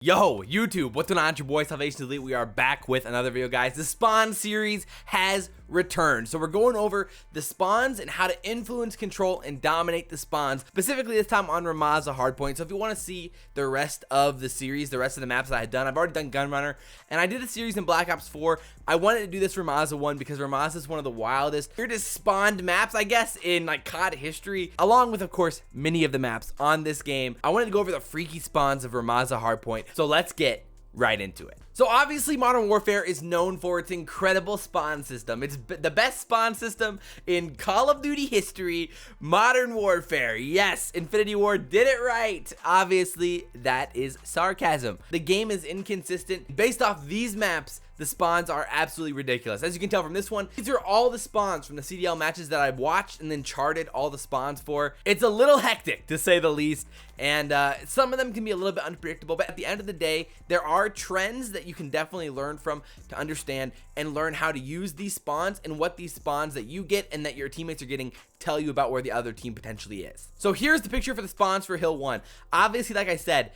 Yo, YouTube, what's going on? It's your boy, Salvation Elite. We are back with another video, guys. The Spawn series has returned. So we're going over the spawns and how to influence, control, and dominate the spawns, specifically this time on Ramazza Hardpoint. So if you want to see the rest of the series, the rest of the maps that I had done, I've already done Gunrunner, and I did a series in Black Ops 4. I wanted to do this Ramazza one because Ramazza is one of the wildest, weirdest spawned maps, I guess, in like COD history, along with, of course, many of the maps on this game. I wanted to go over the freaky spawns of Ramazza Hardpoint. So let's get right into it. So obviously Modern Warfare is known for its incredible spawn system. It's the best spawn system in Call of Duty history. Modern Warfare, yes, Infinity Ward did it right. Obviously that is sarcasm. The game is inconsistent. Based off these maps, the spawns are absolutely ridiculous. As you can tell from this one, these are all the spawns from the CDL matches that I've watched and then charted all the spawns for. It's a little hectic, to say the least, and some of them can be a little bit unpredictable, but at the end of the day, there are trends that you can definitely learn from to understand and learn how to use these spawns and what these spawns that you get and that your teammates are getting tell you about where the other team potentially is. So here's the picture for the spawns for Hill 1. Obviously, like I said,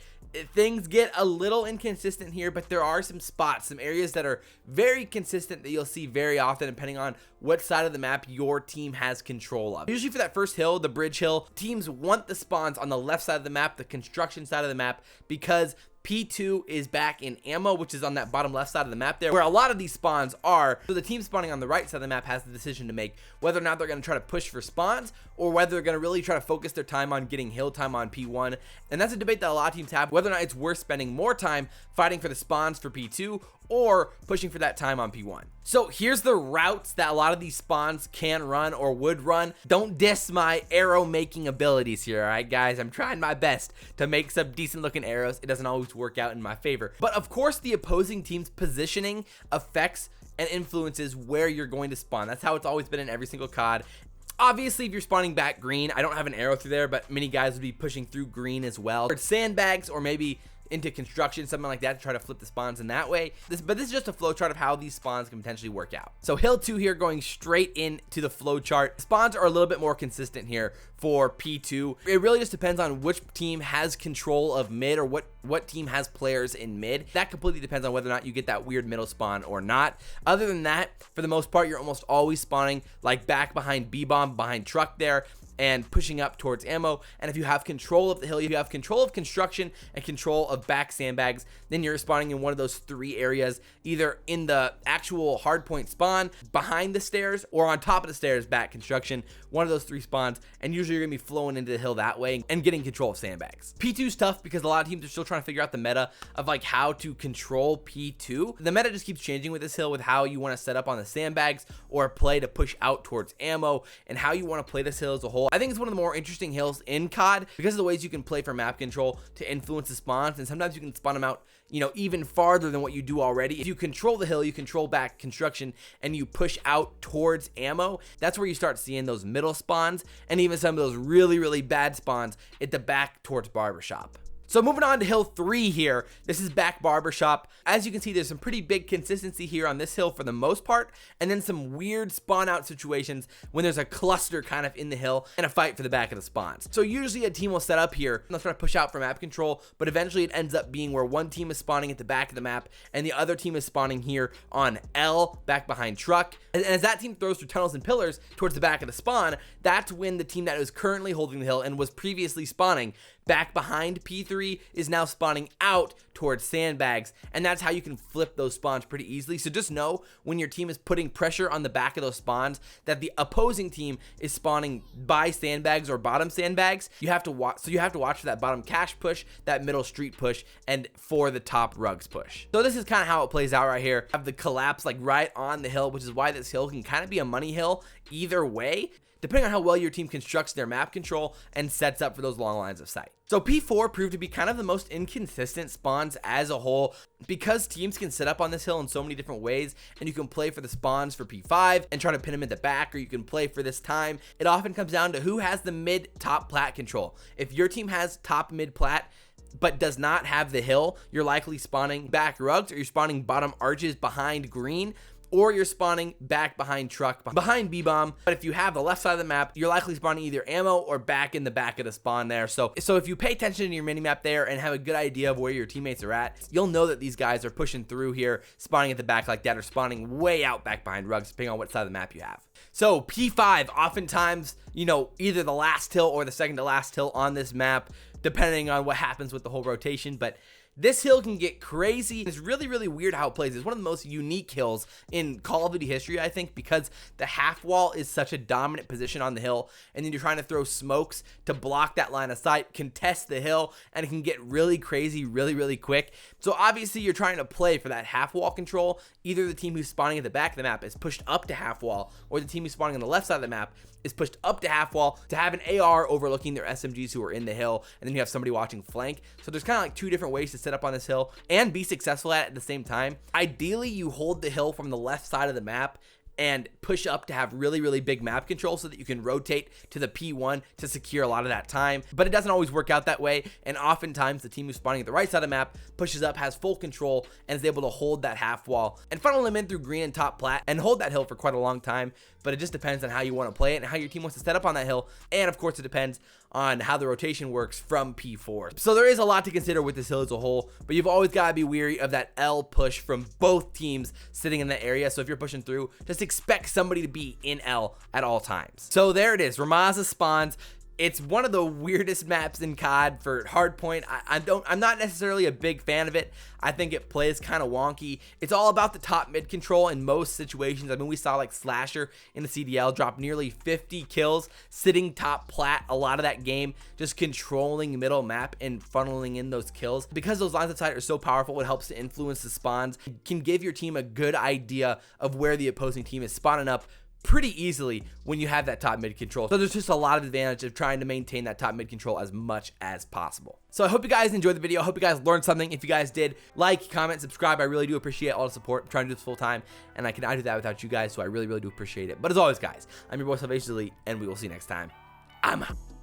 things get a little inconsistent here, but there are some spots, some areas that are very consistent that you'll see very often depending on what side of the map your team has control of. Usually for that first hill, the bridge hill, teams want the spawns on the left side of the map, the construction side of the map, because P2 is back in ammo, which is on that bottom left side of the map there, where a lot of these spawns are. So the team spawning on the right side of the map has the decision to make whether or not they're going to try to push for spawns or whether they're going to really try to focus their time on getting hill time on P1. And that's a debate that a lot of teams have, whether or not it's worth spending more time fighting for the spawns for P2 or pushing for that time on P1. So here's the routes that a lot of these spawns can run or would run. Don't diss my arrow making abilities here, all right, guys? I'm trying my best to make some decent looking arrows. It doesn't always work out in my favor. But of course, the opposing team's positioning affects and influences where you're going to spawn. That's how it's always been in every single COD. Obviously, if you're spawning back green, I don't have an arrow through there, but many guys would be pushing through green as well. Or sandbags, or maybe into construction, something like that, to try to flip the spawns in that way. But this is just a flowchart of how these spawns can potentially work out. So Hill 2 here, going straight into the flowchart. Spawns are a little bit more consistent here for P2. It really just depends on which team has control of mid, or what team has players in mid. That completely depends on whether or not you get that weird middle spawn or not. Other than that, for the most part, you're almost always spawning like back behind B-bomb, behind truck there, and pushing up towards ammo. And if you have control of the hill, you have control of construction and control of back sandbags, then you're spawning in one of those three areas, either in the actual hardpoint spawn, behind the stairs, or on top of the stairs, back construction. One of those three spawns, and usually you're gonna be flowing into the hill that way and getting control of sandbags. P2's tough because a lot of teams are still trying to figure out the meta of like how to control P2. The meta just keeps changing with this hill, with how you want to set up on the sandbags or play to push out towards ammo, and how you want to play this hill as a whole. I think it's one of the more interesting hills in COD because of the ways you can play for map control to influence the spawns, and sometimes you can spawn them out, you know, even farther than what you do already. If you control the hill, you control back construction, and you push out towards ammo, that's where you start seeing those middle spawns and even some of those really bad spawns at the back towards barbershop. So moving on to Hill 3 here, this is back barbershop. As you can see, there's some pretty big consistency here on this hill for the most part, and then some weird spawn out situations when there's a cluster kind of in the hill and a fight for the back of the spawns. So usually a team will set up here and they'll try to push out for map control, but eventually it ends up being where one team is spawning at the back of the map and the other team is spawning here on L, back behind truck. And as that team throws through tunnels and pillars towards the back of the spawn, that's when the team that is currently holding the hill and was previously spawning back behind P3 is now spawning out towards sandbags, and that's how you can flip those spawns pretty easily. So just know when your team is putting pressure on the back of those spawns that the opposing team is spawning by sandbags or bottom sandbags. You have to watch, so you have to watch for that bottom cache push, that middle street push, and for the top rugs push. So this is kind of how it plays out right here. Have the collapse like right on the hill, which is why this hill can kind of be a money hill either way, depending on how well your team constructs their map control and sets up for those long lines of sight. So P4 proved to be kind of the most inconsistent spawns as a whole, because teams can set up on this hill in so many different ways, and you can play for the spawns for P5 and try to pin them at the back, or you can play for this time. It often comes down to who has the mid top plat control. If your team has top mid plat but does not have the hill, you're likely spawning back rugs, or you're spawning bottom arches behind green, or you're spawning back behind truck, behind B-bomb. But if you have the left side of the map, you're likely spawning either ammo or back in the back of the spawn there. So if you pay attention to your minimap there and have a good idea of where your teammates are at, you'll know that these guys are pushing through here, spawning at the back like that, or spawning way out back behind rugs, depending on what side of the map you have. So P5, oftentimes, you know, either the last hill or the second to last hill on this map, depending on what happens with the whole rotation. But this hill can get crazy. It's really, really weird how it plays. It's one of the most unique hills in Call of Duty history, I think, because the half wall is such a dominant position on the hill, and then you're trying to throw smokes to block that line of sight, contest the hill, and it can get really crazy really, really quick. So obviously you're trying to play for that half wall control. Either the team who's spawning at the back of the map is pushed up to half wall, or the team who's spawning on the left side of the map is pushed up to half wall to have an AR overlooking their SMGs who are in the hill, and then you have somebody watching flank. So there's kind of like two different ways to set up on this hill and be successful at the same time. Ideally, you hold the hill from the left side of the map and push up to have really, really big map control so that you can rotate to the P1 to secure a lot of that time. But it doesn't always work out that way, and oftentimes the team who's spawning at the right side of the map pushes up, has full control, and is able to hold that half wall and funnel them in through green and top plat and hold that hill for quite a long time. But it just depends on how you want to play it and how your team wants to set up on that hill, and of course it depends on how the rotation works from P4. So there is a lot to consider with this hill as a whole, but you've always got to be weary of that L push from both teams sitting in that area. So if you're pushing through, just expect somebody to be in L at all times. So there it is, Ramazza spawns. It's one of the weirdest maps in COD for Hardpoint. I'm not necessarily a big fan of it. I think it plays kind of wonky. It's all about the top mid control in most situations. I mean, we saw like Slasher in the CDL drop nearly 50 kills sitting top plat a lot of that game, just controlling middle map and funneling in those kills. Because those lines of sight are so powerful, it helps to influence the spawns. It can give your team a good idea of where the opposing team is spawning up pretty easily when you have that top mid control. So there's just a lot of advantage of trying to maintain that top mid control as much as possible. So I hope you guys enjoyed the video. I hope you guys learned something. If you guys did, like, comment, subscribe. I really do appreciate all the support. I'm trying to do this full time, and I cannot do that without you guys, so I really, really do appreciate it. But as always, guys, I'm your boy Salvation Elite, and we will see you next time. I'm out.